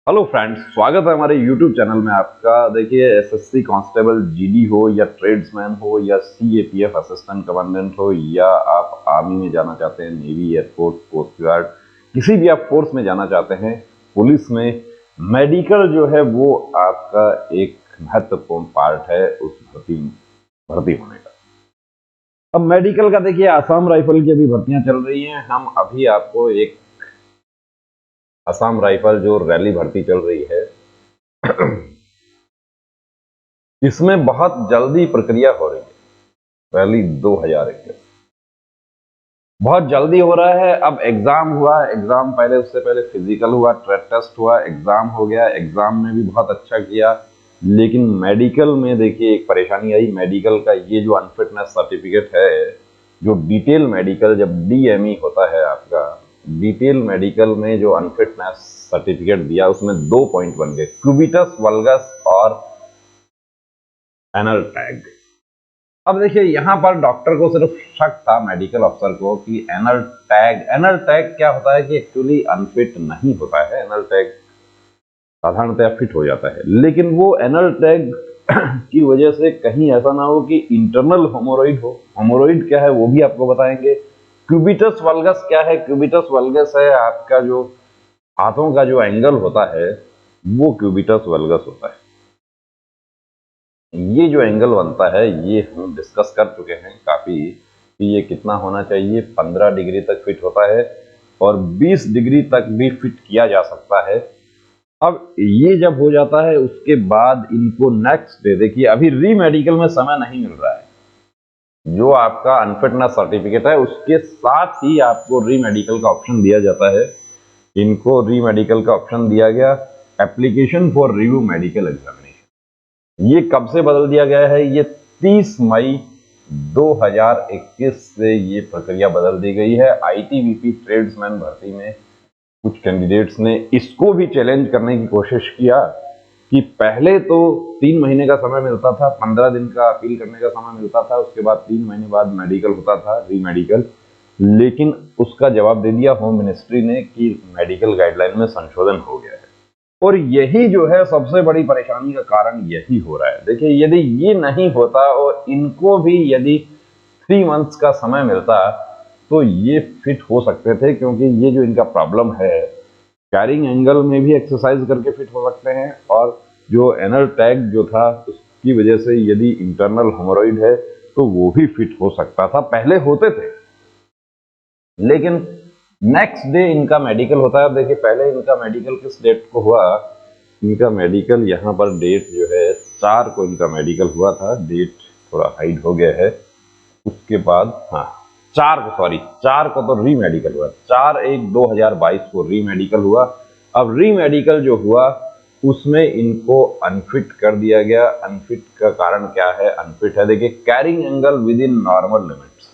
Hello friends, स्वागत है हमारे यूट्यूब चैनल में आपका। देखिए, एसएससी कांस्टेबल जीडी हो या ट्रेड्समैन हो या सीएपीएफ असिस्टेंट कमांडेंट हो या आप आर्मी में जाना चाहते हैं, नेवी, एयरफोर्स, कोस्ट गार्ड, किसी भी आप फोर्स में जाना चाहते हैं, पुलिस में, मेडिकल जो है वो आपका एक महत्वपूर्ण पार्ट है उस भर्ती होने का। अब मेडिकल का देखिए, आसाम राइफल की अभी भर्तियां चल रही हैं। हम अभी आपको एक आसाम राइफल जो रैली भर्ती चल रही है इसमें बहुत जल्दी प्रक्रिया हो रही है। रैली 2021 बहुत जल्दी हो रहा है। अब एग्जाम हुआ, एग्जाम पहले, उससे पहले फिजिकल हुआ, ट्रेड टेस्ट हुआ, एग्जाम हो गया। एग्जाम में भी बहुत अच्छा किया, लेकिन मेडिकल में देखिए एक परेशानी आई। मेडिकल का ये जो अनफिटनेस सर्टिफिकेट है, जो डिटेल मेडिकल, जब डीएमई होता है आपका, डिटेल मेडिकल में जो अनफिटनेस सर्टिफिकेट दिया, उसमें 2 पॉइंट बन गए, क्यूबिटस वल्गस और एनल टैग। अब देखिए, यहां पर डॉक्टर को सिर्फ शक था, मेडिकल अफसर को, कि एनल टैग क्या होता है कि एक्चुअली अनफिट नहीं होता है। एनल टैग साधारणतः फिट हो जाता है, लेकिन वो एनल टैग की वजह से कहीं ऐसा ना हो कि इंटरनल होमोरॉइड हो। होमोरॉइड क्या है वो भी आपको बताएंगे। क्यूबिटस वल्गस क्या है? क्यूबिटस वल्गस है आपका जो हाथों का जो एंगल होता है, वो क्यूबिटस वल्गस होता है। ये जो एंगल बनता है, ये हम डिस्कस कर चुके हैं काफी, कि ये कितना होना चाहिए। 15 डिग्री तक फिट होता है और 20 डिग्री तक भी फिट किया जा सकता है। अब ये जब हो जाता है, उसके बाद इनको नेक्स्ट डे, देखिए अभी री मेडिकल में समय नहीं मिल रहा है। जो आपका अनफिटनेस सर्टिफिकेट है, उसके साथ ही आपको री मेडिकल का ऑप्शन दिया जाता है। इनको री मेडिकल का ऑप्शन दिया गया, application for review medical examination. ये कब से बदल दिया गया है? ये 30 मई 2021 से ये प्रक्रिया बदल दी गई है। आईटीबीपी ट्रेड्समैन भर्ती में कुछ कैंडिडेट्स ने इसको भी चैलेंज करने की कोशिश किया कि पहले तो 3 महीने का समय मिलता था, 15 दिन का अपील करने का समय मिलता था, उसके बाद 3 महीने बाद मेडिकल होता था, री मेडिकल। लेकिन उसका जवाब दे दिया होम मिनिस्ट्री ने कि मेडिकल गाइडलाइन में संशोधन हो गया है। और यही जो है सबसे बड़ी परेशानी का कारण यही हो रहा है। देखिए, यदि ये नहीं होता और इनको भी यदि 3 मंथ्स का समय मिलता तो ये फिट हो सकते थे, क्योंकि ये जो इनका प्रॉब्लम है, कैरिंग एंगल में भी एक्सरसाइज करके फिट हो सकते हैं, और जो एनल टैग जो था उसकी वजह से यदि इंटरनल हेमोरॉइड है तो वो भी फिट हो सकता था, पहले होते थे। लेकिन नेक्स्ट डे इनका मेडिकल होता है। देखिए, पहले इनका मेडिकल किस डेट को हुआ? इनका मेडिकल यहाँ पर डेट जो है 4 को इनका मेडिकल हुआ था। डेट थोड़ा हाइड हो गया है। उसके बाद 4 को तो री मेडिकल हुआ, 4/1/2022 को री मेडिकल हुआ। अब री मेडिकल जो हुआ उसमें इनको अनफिट कर दिया गया। अनफिट का कारण क्या है? अनफिट है, देखिए, carrying angle with in normal limits.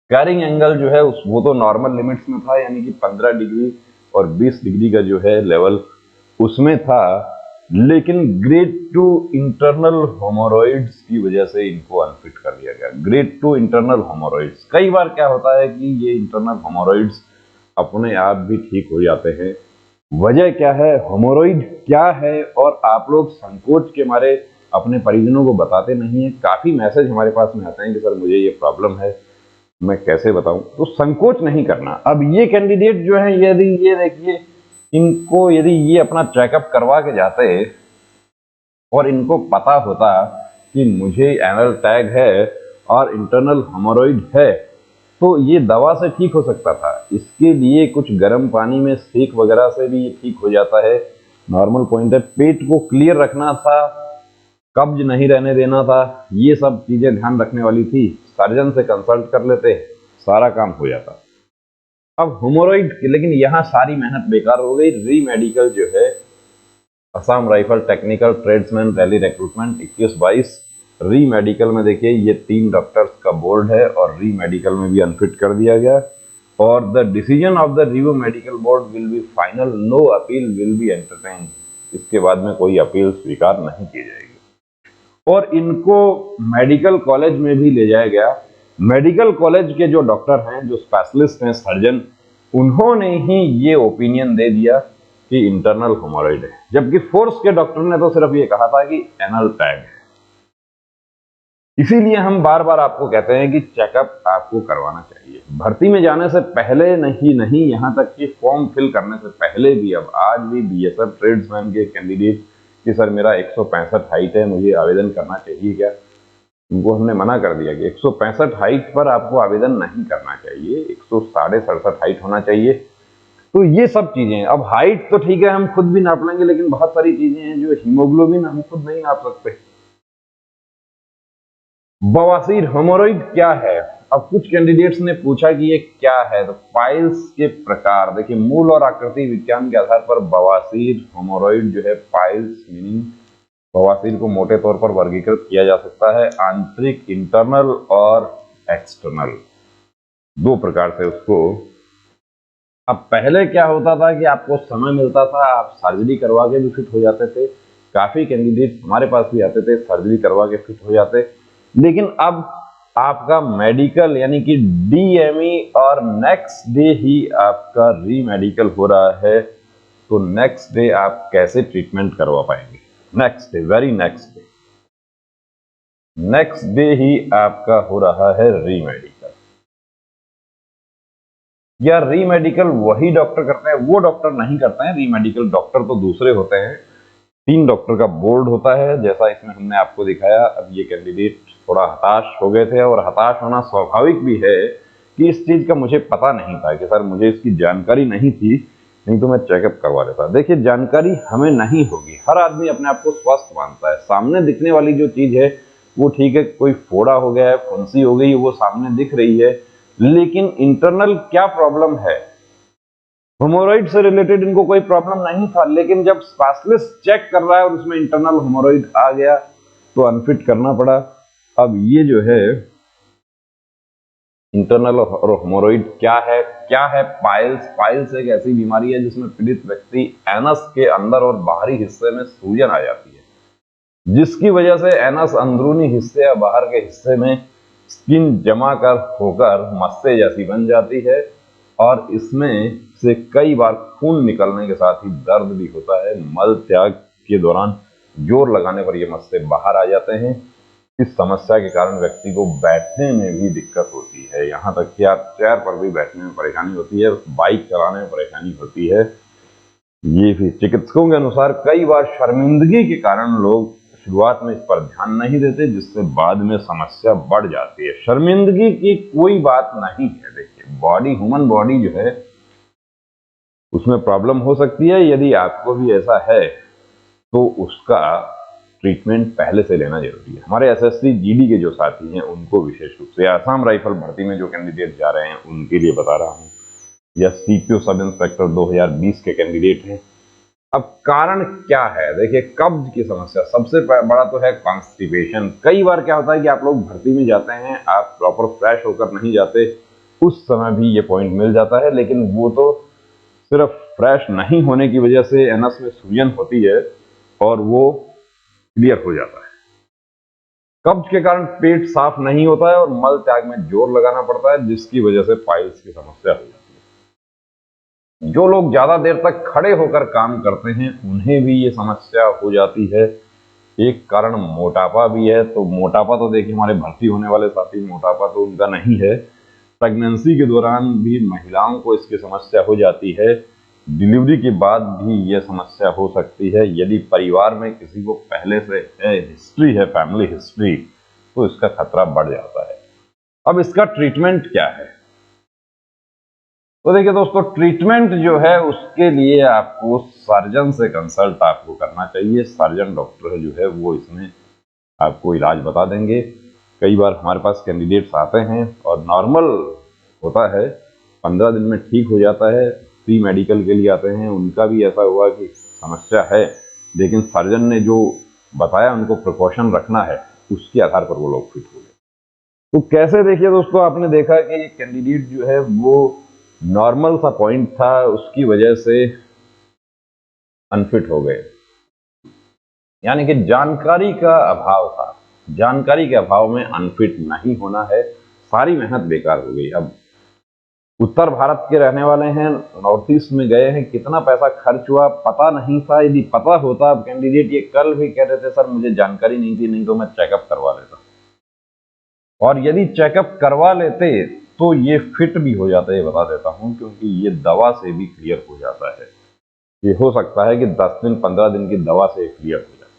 Carrying angle जो है वो तो नॉर्मल लिमिट्स में था, यानी कि 15 डिग्री और 20 डिग्री का जो है लेवल उसमें था, लेकिन ग्रेड 2 इंटरनल होमोरॉइड्स की वजह से इनको अनफिट कर दिया गया। ग्रेड 2 इंटरनल होमोरॉइड्स, कई बार क्या होता है कि ये इंटरनल होमोरॉइड्स अपने आप भी ठीक हो जाते हैं। वजह क्या है? होमोरॉइड क्या है? और आप लोग संकोच के मारे अपने परिजनों को बताते नहीं है। काफी मैसेज हमारे पास में आते हैं कि सर मुझे ये प्रॉब्लम है, मैं कैसे बताऊं। तो संकोच नहीं करना। अब ये कैंडिडेट जो है, यदि ये देखिए, इनको यदि ये अपना चेकअप करवा के जाते और इनको पता होता कि मुझे एनल टैग है और इंटरनल हेमोरॉइड है, तो ये दवा से ठीक हो सकता था। इसके लिए कुछ गर्म पानी में सेक वगैरह से भी ये ठीक हो जाता है। नॉर्मल पॉइंट है, पेट को क्लियर रखना था, कब्ज नहीं रहने देना था, ये सब चीजें ध्यान रखने वाली थी। सर्जन से कंसल्ट कर लेते, सारा काम हो जाता। अब हेमोरॉइड, लेकिन यहाँ सारी मेहनत बेकार हो गई। री मेडिकल जो है, Assam rifle technical tradesman rally recruitment 21-22, री मेडिकल में देखिए ये 3 डॉक्टर्स का बोर्ड है और री मेडिकल में भी अनफिट कर दिया गया। और the decision of the review medical board will be final, no appeal will be entertain. इसके बाद में कोई अपील स्वीकार नहीं की जाएगी। और इनको मेडिकल कॉलेज में भी ले जाया गया। मेडिकल कॉलेज के जो डॉक्टर हैं, जो स्पेशलिस्ट हैं, सर्जन, उन्होंने ही ये ओपिनियन दे दिया कि इंटरनल हेमोरॉइड है, जबकि फोर्स के डॉक्टर ने तो सिर्फ ये कहा था कि एनल टैग है। इसीलिए हम बार बार आपको कहते हैं कि चेकअप आपको करवाना चाहिए भर्ती में जाने से पहले, नहीं यहाँ तक कि फॉर्म फिल करने से पहले भी। अब आज भी बीएसएफ ट्रेड्समैन के कैंडिडेट कि सर मेरा 165 हाइट है, मुझे आवेदन करना चाहिए क्या? उनको हमने मना कर दिया कि 165 हाइट पर आपको आवेदन नहीं करना चाहिए, 167.67 हाइट होना चाहिए। तो ये सब चीजें, अब हाइट तो ठीक है हम खुद भी नाप लेंगे, लेकिन बहुत सारी चीजें हैं जो हीमोग्लोबिन हम खुद नहीं नाप सकते। बवासीर हेमोरॉइड क्या है? अब कुछ कैंडिडेट्स ने पूछा कि ये क्या है, तो पाइल्स के प्रकार देखिए, मूल और आकृति विज्ञान के आधार पर बवासीर हेमोरॉइड जो है, पाइल्स मीनिंग बवासीर को मोटे तौर पर वर्गीकृत किया जा सकता है आंतरिक, इंटरनल और एक्सटर्नल, दो प्रकार से उसको। अब पहले क्या होता था कि आपको समय मिलता था, आप सर्जरी करवा के भी फिट हो जाते थे। काफी कैंडिडेट हमारे पास भी आते थे, सर्जरी करवा के फिट हो जाते। लेकिन अब आपका मेडिकल यानी कि डीएमई और नेक्स्ट डे ही आपका रीमेडिकल हो रहा है, तो नेक्स्ट डे आप कैसे ट्रीटमेंट करवा पाएंगे? Next day, very next day, next day ही आपका हो रहा है रीमेडिकल। या रीमेडिकल वही डॉक्टर करते हैं? वो डॉक्टर नहीं करते हैं रीमेडिकल, डॉक्टर तो दूसरे होते हैं। 3 डॉक्टर का बोर्ड होता है, जैसा इसमें हमने आपको दिखाया। अब ये कैंडिडेट थोड़ा हताश हो गए थे, और हताश होना स्वाभाविक भी है कि इस चीज का मुझे पता नहीं था कि सर मुझे इसकी जानकारी नहीं थी, नहीं तो मैं चेकअप करवा लेता। देखिए, जानकारी हमें नहीं होगी, हर आदमी अपने आप को स्वस्थ मानता है। सामने दिखने वाली जो चीज है वो ठीक है, कोई फोड़ा हो गया है, फुंसी हो गई, वो सामने दिख रही है, लेकिन इंटरनल क्या प्रॉब्लम है? हेमोरॉइड से रिलेटेड इनको कोई प्रॉब्लम नहीं था, लेकिन जब स्पेशलिस्ट चेक कर रहा है और उसमें इंटरनल हेमोरॉइड आ गया तो अनफिट करना पड़ा। अब ये जो है इंटरनल हेमोरॉइड क्या है? क्या है पाइल्स? पाइल्स एक ऐसी बीमारी है जिसमें पीड़ित व्यक्ति एनस के अंदर और बाहरी हिस्से में सूजन आ जाती है, जिसकी वजह से एनस अंदरूनी हिस्से या बाहर के हिस्से में स्किन जमा कर होकर मस्से जैसी बन जाती है, और इसमें से कई बार खून निकलने के साथ ही दर्द भी होता है। मल त्याग के दौरान जोर लगाने पर ये मस्से बाहर आ जाते हैं। इस समस्या के कारण व्यक्ति को बैठने में भी दिक्कत होती है, यहाँ तक कि आप चेयर पर भी बैठने में परेशानी होती है, बाइक चलाने में परेशानी होती है। ये भी चिकित्सकों के अनुसार कई बार शर्मिंदगी के कारण लोग शुरुआत में इस पर ध्यान नहीं देते, जिससे बाद में समस्या बढ़ जाती है। शर्मिंदगी की कोई बात नहीं है। देखिए, बॉडी, ह्यूमन बॉडी जो है उसमें प्रॉब्लम हो सकती है। यदि आपको भी ऐसा है तो उसका ट्रीटमेंट पहले से लेना जरूरी है। हमारे एसएससी जीडी के जो साथी हैं उनको विशेष रूप से, आसाम राइफल भर्ती में जो कैंडिडेट जा रहे हैं उनके लिए बता रहा हूं, या सीपीओ सब इंस्पेक्टर 2020 के कैंडिडेट हैं। अब कारण क्या है? देखिए, कब्ज की समस्या सबसे बड़ा तो है कॉन्स्टिपेशन। कई बार क्या होता है कि आप लोग भर्ती में जाते हैं, आप प्रॉपर फ्रेश होकर नहीं जाते, उस समय भी ये पॉइंट मिल जाता है, लेकिन वो तो सिर्फ फ्रेश नहीं होने की वजह से एनस में सूजन होती है और वो क्लियर हो जाता है। कब्ज के कारण पेट साफ नहीं होता है और मल त्याग में जोर लगाना पड़ता है, जिसकी वजह से पाइल्स की समस्या हो जाती है। जो लोग ज्यादा देर तक खड़े होकर काम करते हैं उन्हें भी ये समस्या हो जाती है। एक कारण मोटापा भी है। तो मोटापा तो देखिए, हमारे भर्ती होने वाले साथी, मोटापा तो उनका नहीं है। प्रेगनेंसी के दौरान भी महिलाओं को इसकी समस्या हो जाती है। डिलीवरी के बाद भी यह समस्या हो सकती है। यदि परिवार में किसी को पहले से है, हिस्ट्री है, फैमिली हिस्ट्री, तो इसका खतरा बढ़ जाता है। अब इसका ट्रीटमेंट क्या है? तो देखिए दोस्तों, ट्रीटमेंट जो है उसके लिए आपको सर्जन से कंसल्ट आपको करना चाहिए। सर्जन डॉक्टर जो है वो इसमें आपको इलाज बता देंगे। कई बार हमारे पास कैंडिडेट्स आते हैं और नॉर्मल होता है, 15 दिन में ठीक हो जाता है। प्री मेडिकल के लिए आते हैं, उनका भी ऐसा हुआ कि समस्या है, लेकिन सर्जन ने जो बताया उनको प्रिकॉशन रखना है, उसके आधार पर वो लोग फिट हो गए। तो कैसे? देखिए दोस्तों, आपने देखा कि ये कैंडिडेट जो है वो नॉर्मल सा पॉइंट था, उसकी वजह से अनफिट हो गए, यानी कि जानकारी का अभाव था। जानकारी के अभाव में अनफिट नहीं होना है, सारी मेहनत बेकार हो गई। अब उत्तर भारत के रहने वाले हैं, नॉर्थ ईस्ट में गए हैं, कितना पैसा खर्च हुआ पता नहीं था। यदि पता होता, अब कैंडिडेट ये कल भी कह रहे थे सर मुझे जानकारी नहीं थी, नहीं तो मैं चेकअप करवा लेता। और यदि चेकअप करवा लेते तो ये फिट भी हो जाता है, ये बता देता हूं, क्योंकि ये दवा से भी क्लियर हो जाता है। ये हो सकता है कि 10 दिन 15 दिन की दवा से क्लियर हो जाता है।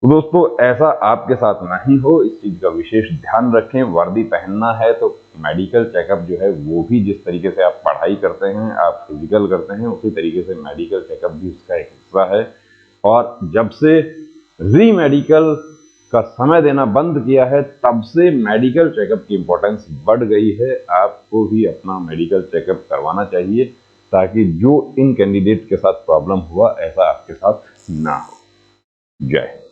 तो दोस्तों ऐसा आपके साथ नहीं हो, इस चीज का विशेष ध्यान रखें। वर्दी पहनना है तो मेडिकल चेकअप जो है वो भी, जिस तरीके से आप पढ़ाई करते हैं, आप फिजिकल करते हैं, उसी तरीके से मेडिकल चेकअप भी उसका एक हिस्सा है। और जब से री मेडिकल का समय देना बंद किया है, तब से मेडिकल चेकअप की इंपॉर्टेंस बढ़ गई है। आपको भी अपना मेडिकल चेकअप करवाना चाहिए, ताकि जो इन कैंडिडेट के साथ प्रॉब्लम हुआ ऐसा आपके साथ ना हो। जय हिंद।